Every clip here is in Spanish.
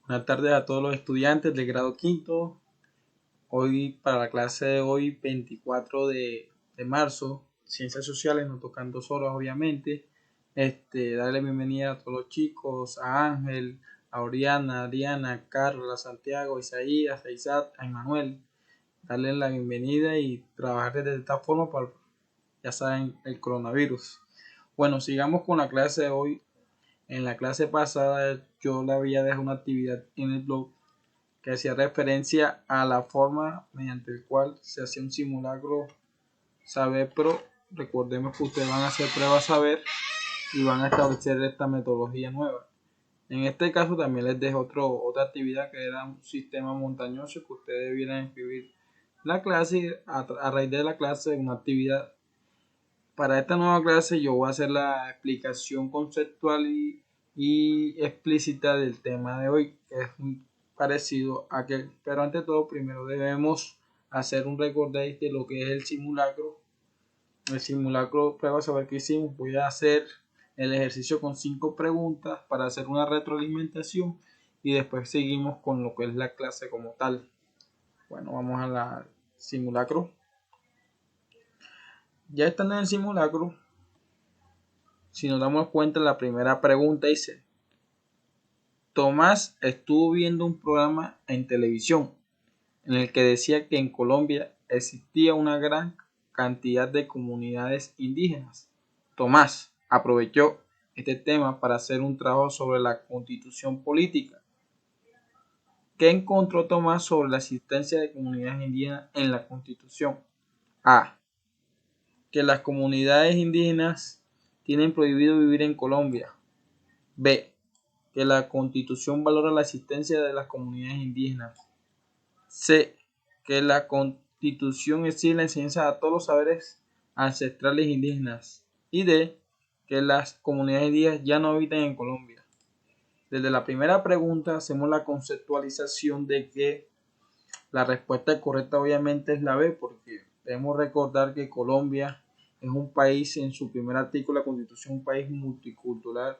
Buenas tardes a todos los estudiantes del grado quinto. Hoy para la clase de hoy, 24 de marzo, Ciencias Sociales, nos tocan 2 horas obviamente. Darle bienvenida a todos los chicos, a Ángel, a Oriana, a Diana, a Carla, a Santiago, a Isaías, a Isaac, a Emmanuel. Darles la bienvenida y trabajar de esta forma para, ya saben, el coronavirus. Bueno, sigamos con la clase de hoy. En la clase pasada yo le había dejado una actividad en el blog que hacía referencia a la forma mediante el cual se hacía un simulacro saber, pero recordemos que ustedes van a hacer pruebas saber y van a establecer esta metodología nueva. En este caso también les dejo otra actividad que era un sistema montañoso que ustedes debieran escribir la clase y a raíz de la clase una actividad. Para esta nueva clase yo voy a hacer la explicación conceptual y explícita del tema de hoy, que es muy parecido a aquel, pero ante todo primero debemos hacer un recordate de lo que es el simulacro. El simulacro, prueba saber qué hicimos. Voy a hacer el ejercicio con 5 preguntas para hacer una retroalimentación y después seguimos con lo que es la clase como tal. Bueno, vamos a la simulacro. Ya estando en el simulacro, si nos damos cuenta, la primera pregunta dice: Tomás estuvo viendo un programa en televisión en el que decía que en Colombia existía una gran cantidad de comunidades indígenas. Tomás aprovechó este tema para hacer un trabajo sobre la constitución política. ¿Qué encontró Tomás sobre la existencia de comunidades indígenas en la constitución? A. Que las comunidades indígenas tienen prohibido vivir en Colombia. B. Que la Constitución valora la existencia de las comunidades indígenas. C. Que la Constitución exige la enseñanza a todos los saberes ancestrales indígenas. Y D. Que las comunidades indígenas ya no habitan en Colombia. Desde la primera pregunta hacemos la conceptualización de que la respuesta correcta obviamente es la B, porque debemos recordar que Colombia es un país, en su primer artículo de la Constitución, un país multicultural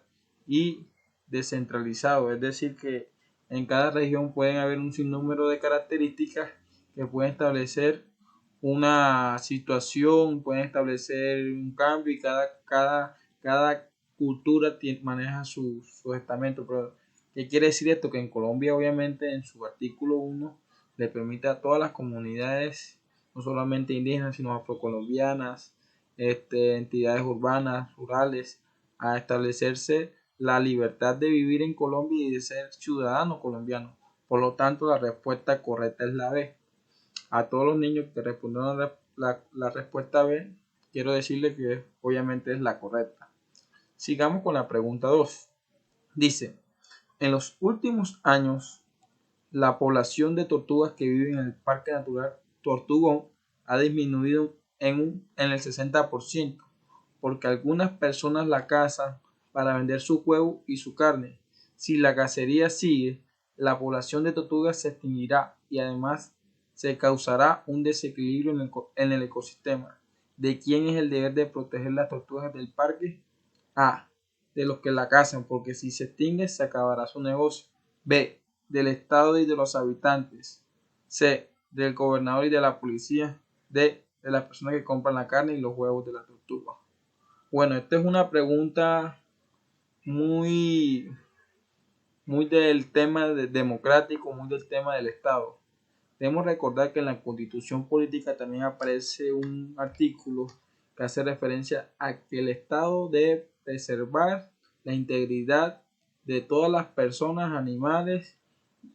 y descentralizado, es decir, que en cada región pueden haber un sinnúmero de características que pueden establecer una situación, pueden establecer un cambio y cada cultura maneja su estamento. Pero, ¿qué quiere decir esto? Que en Colombia, obviamente, en su artículo 1, le permite a todas las comunidades, no solamente indígenas, sino afrocolombianas, entidades urbanas, rurales, a establecerse la libertad de vivir en Colombia y de ser ciudadano colombiano. Por lo tanto, la respuesta correcta es la B. A todos los niños que respondieron la respuesta B, quiero decirles que obviamente es la correcta. Sigamos con la pregunta 2. Dice: en los últimos años, la población de tortugas que viven en el Parque Natural Tortugón ha disminuido en el 60%, porque algunas personas la cazan para vender su huevo y su carne. Si la cacería sigue, la población de tortugas se extinguirá y además se causará un desequilibrio en el ecosistema. ¿De quién es el deber de proteger las tortugas del parque? A. De los que la cazan, porque si se extingue se acabará su negocio. B. Del Estado y de los habitantes. C. Del gobernador y de la policía. D. De las personas que compran la carne y los huevos de la tortuga. Bueno, esta es una pregunta muy del tema democrático, muy del tema del Estado. Debemos recordar que en la Constitución Política también aparece un artículo que hace referencia a que el Estado debe preservar la integridad de todas las personas, animales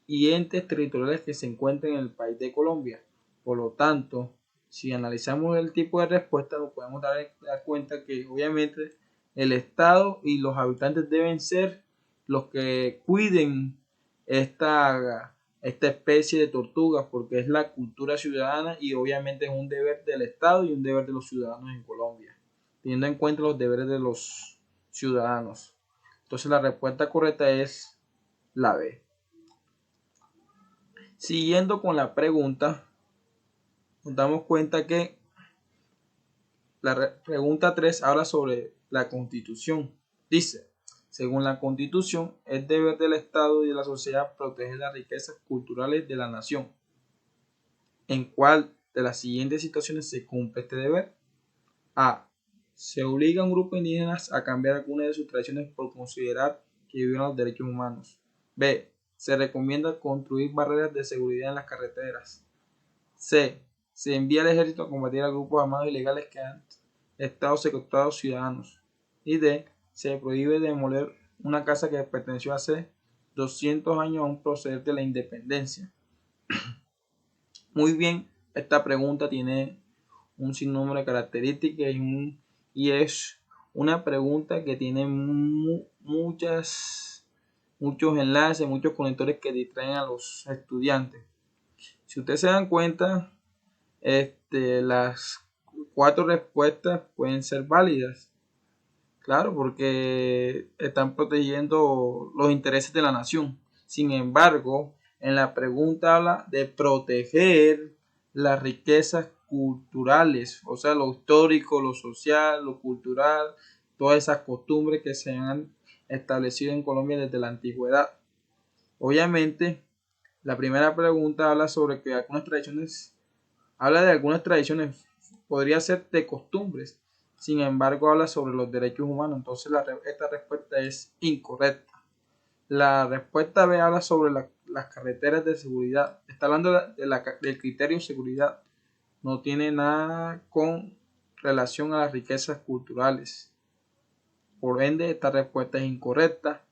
y entes territoriales que se encuentren en el país de Colombia. Por lo tanto, si analizamos el tipo de respuesta, nos podemos dar cuenta que obviamente el Estado y los habitantes deben ser los que cuiden esta especie de tortugas, porque es la cultura ciudadana y obviamente es un deber del Estado y un deber de los ciudadanos en Colombia, teniendo en cuenta los deberes de los ciudadanos. Entonces la respuesta correcta es la B. Siguiendo con la pregunta, nos damos cuenta que la pregunta 3 habla sobre la Constitución. Dice: Según la Constitución, es deber del Estado y de la sociedad proteger las riquezas culturales de la nación. ¿En cuál de las siguientes situaciones se cumple este deber? A. Se obliga a un grupo de indígenas a cambiar algunas de sus tradiciones por considerar que violan los derechos humanos. B. Se recomienda construir barreras de seguridad en las carreteras. C. Se envía al ejército a combatir a grupos armados ilegales que han estado secuestrados ciudadanos. Y D. Se prohíbe demoler una casa que perteneció hace 200 años a un prócer de la independencia. Muy bien, esta pregunta tiene un sinnúmero de características y es una pregunta que tiene muchos enlaces, muchos conectores que distraen a los estudiantes. Si ustedes se dan cuenta, las 4 respuestas pueden ser válidas, claro, porque están protegiendo los intereses de la nación. Sin embargo, en la pregunta habla de proteger las riquezas culturales, o sea, lo histórico, lo social, lo cultural, todas esas costumbres que se han establecido en Colombia desde la antigüedad. Obviamente, la primera pregunta habla sobre que habla de algunas tradiciones, podría ser de costumbres, sin embargo habla sobre los derechos humanos, entonces esta respuesta es incorrecta. La respuesta B habla sobre las carreteras de seguridad, está hablando del criterio de seguridad, no tiene nada con relación a las riquezas culturales, por ende esta respuesta es incorrecta.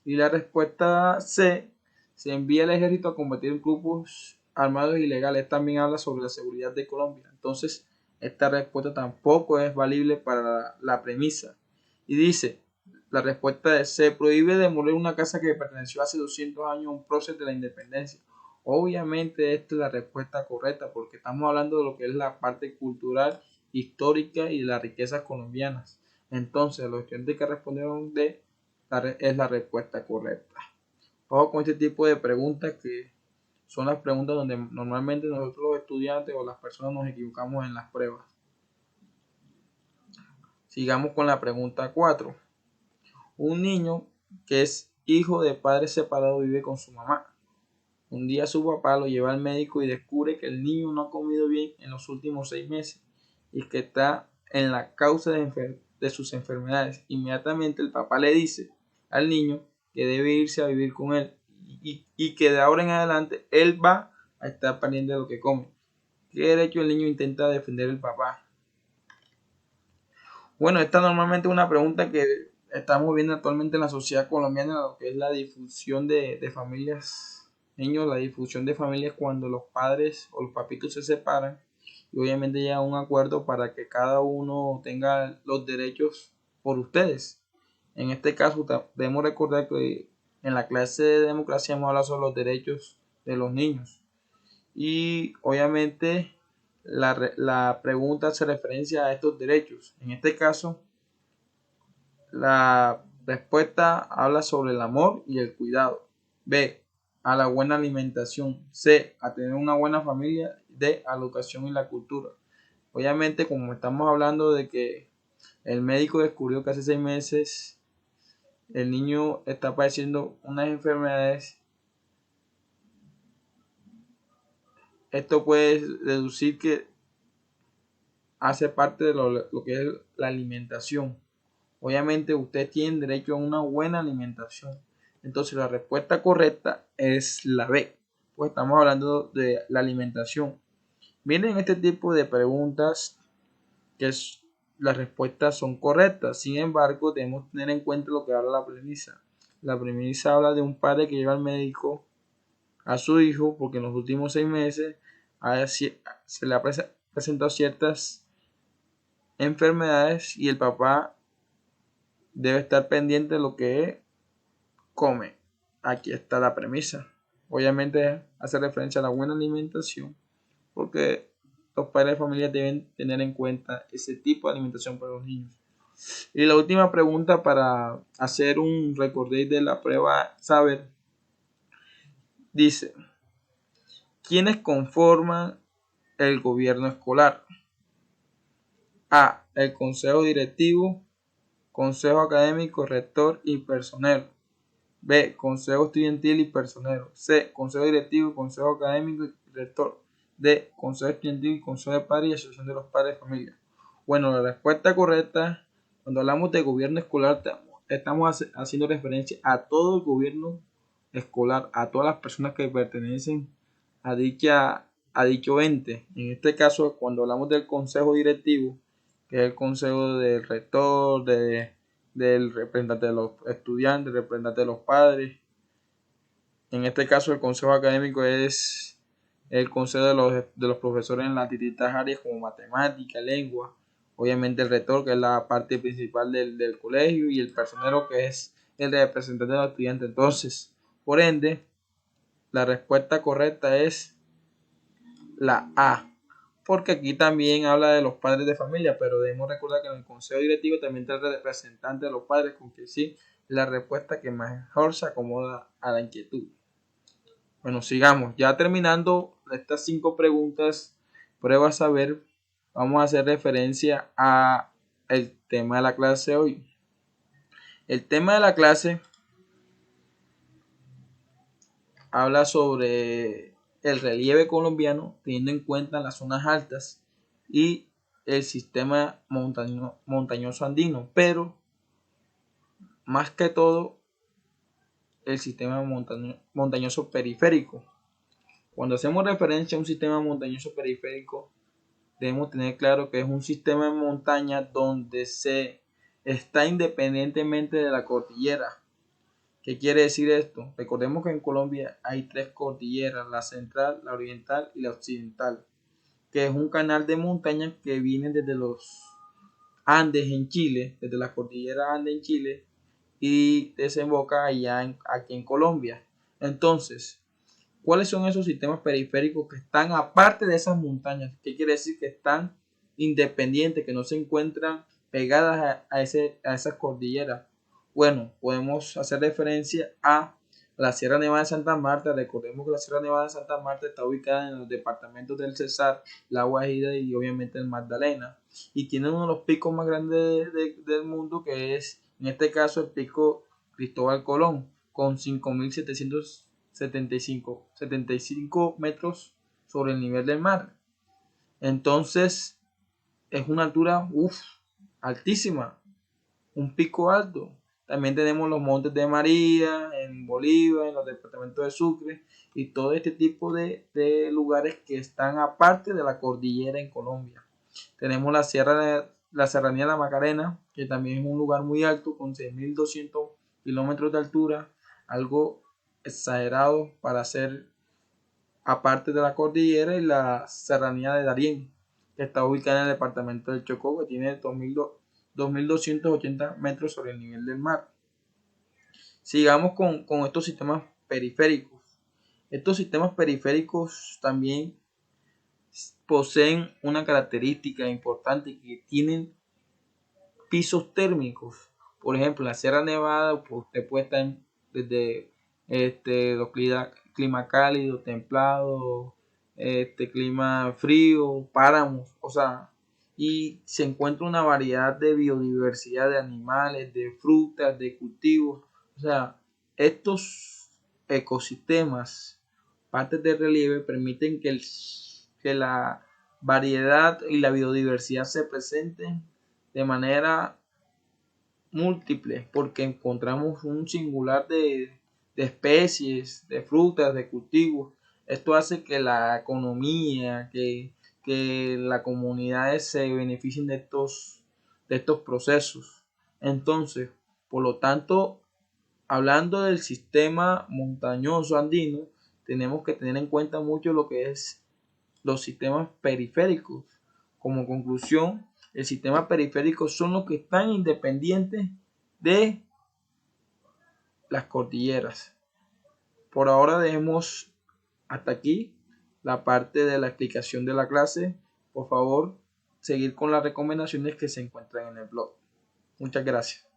Y la respuesta C, se envía el ejército a combatir grupos armados ilegales, también habla sobre la seguridad de Colombia. Entonces, esta respuesta tampoco es valible para la premisa. Y dice, la respuesta es, se prohíbe demoler una casa que perteneció hace 200 años a un prócer de la independencia. Obviamente esta es la respuesta correcta porque estamos hablando de lo que es la parte cultural, histórica y de las riquezas colombianas. Entonces, los estudiantes que respondieron D es la respuesta correcta. Ojo con este tipo de preguntas que son las preguntas donde normalmente nosotros los estudiantes o las personas nos equivocamos en las pruebas. Sigamos con la pregunta 4. Un niño que es hijo de padres separados vive con su mamá. Un día su papá lo lleva al médico y descubre que el niño no ha comido bien en los últimos 6 meses y que está en la causa de sus enfermedades. Inmediatamente el papá le dice al niño que debe irse a vivir con él y que de ahora en adelante él va a estar pendiente de lo que come. ¿Qué derecho el niño intenta defender el papá? Bueno, esta normalmente es una pregunta que estamos viendo actualmente en la sociedad colombiana, lo que es la difusión de familias, niños, la difusión de familias cuando los padres o los papitos se separan y obviamente llega a un acuerdo para que cada uno tenga los derechos por ustedes. En este caso debemos recordar que en la clase de democracia hemos hablado sobre los derechos de los niños y obviamente la pregunta hace referencia a estos derechos. En este caso, la respuesta habla sobre el amor y el cuidado. B, a la buena alimentación. C, a tener una buena familia. D, a la educación y la cultura. Obviamente, como estamos hablando de que el médico descubrió que hace 6 meses el niño está padeciendo unas enfermedades, esto puede deducir que hace parte de lo que es la alimentación. Obviamente usted tiene derecho a una buena alimentación. Entonces la respuesta correcta es la B. Pues estamos hablando de la alimentación. Miren este tipo de preguntas que las respuestas son correctas. Sin embargo, debemos tener en cuenta lo que habla la premisa. La premisa habla de un padre que lleva al médico a su hijo porque en los últimos 6 meses se le ha presentado ciertas enfermedades y el papá debe estar pendiente de lo que come. Aquí está la premisa. Obviamente hace referencia a la buena alimentación porque los padres de familia deben tener en cuenta ese tipo de alimentación para los niños. Y la última pregunta para hacer un recordé de la prueba saber dice: ¿quiénes conforman el gobierno escolar? A, el consejo directivo consejo académico, rector y personero. B, consejo estudiantil y personero. C, consejo directivo, consejo académico y rector. D, consejo estudiantil y consejo de padres y asociación de los padres de familia. Bueno, la respuesta correcta, cuando hablamos de gobierno escolar, estamos haciendo referencia a todo el gobierno escolar, a todas las personas que pertenecen a dicho ente. En este caso, cuando hablamos del consejo directivo, que es el consejo del rector, del representante de los estudiantes, del representante de los padres. En este caso, el consejo académico es el consejo de los profesores en las distintas áreas como matemática, lengua. Obviamente el rector, que es la parte principal del colegio, y el personero, que es el representante de los estudiantes. Entonces, por ende, la respuesta correcta es la A, porque aquí también habla de los padres de familia, pero debemos recordar que en el consejo directivo también está el representante de los padres, con que sí, la respuesta que mejor se acomoda a la inquietud. Bueno, sigamos. Ya terminando estas 5 preguntas, pruebas a ver, vamos a hacer referencia a el tema de la clase de hoy. El tema de la clase habla sobre el relieve colombiano, teniendo en cuenta las zonas altas y el sistema montañoso andino, pero más que todo el sistema montañoso periférico. Cuando hacemos referencia a un sistema montañoso periférico, debemos tener claro que es un sistema de montaña donde se está independientemente de la cordillera. ¿Qué quiere decir esto? Recordemos que en Colombia hay 3 cordilleras, la central, la oriental y la occidental, que es un canal de montañas que viene desde los Andes en Chile, desde la cordillera Andes en Chile, y desemboca allá aquí en Colombia. Entonces, ¿cuáles son esos sistemas periféricos que están aparte de esas montañas? ¿Qué quiere decir? Que están independientes, que no se encuentran pegadas a esas cordilleras. Bueno, podemos hacer referencia a la Sierra Nevada de Santa Marta. Recordemos que la Sierra Nevada de Santa Marta está ubicada en los departamentos del Cesar, La Guajira y obviamente el Magdalena. Y tiene uno de los picos más grandes del mundo, que es en este caso el pico Cristóbal Colón, con 5.775 metros sobre el nivel del mar. Entonces es una altura altísima, un pico alto. También tenemos los montes de María en Bolívar, en los departamentos de Sucre y todo este tipo de lugares que están aparte de la cordillera en Colombia. Tenemos la serranía de la Macarena, que también es un lugar muy alto con 6.200 kilómetros de altura, algo exagerado para ser aparte de la cordillera, y la serranía de Darién, que está ubicada en el departamento del Chocó, que tiene 2.280 metros sobre el nivel del mar. Sigamos con estos sistemas periféricos. Estos sistemas periféricos también poseen una característica importante, que tienen pisos térmicos. Por ejemplo, en la Sierra Nevada, pues usted puede estar desde los clima cálido, templado, clima frío, páramos, o sea, y se encuentra una variedad de biodiversidad de animales, de frutas, de cultivos. O sea, estos ecosistemas, partes de relieve, permiten que la variedad y la biodiversidad se presenten de manera múltiple, porque encontramos un singular de especies, de frutas, de cultivos. Esto hace que la economía, que las comunidades se beneficien de estos procesos. Entonces, por lo tanto, hablando del sistema montañoso andino, tenemos que tener en cuenta mucho lo que es los sistemas periféricos. Como conclusión, el sistema periférico son los que están independientes de las cordilleras. Por ahora dejemos hasta aquí la parte de la explicación de la clase. Por favor, seguir con las recomendaciones que se encuentran en el blog. Muchas gracias.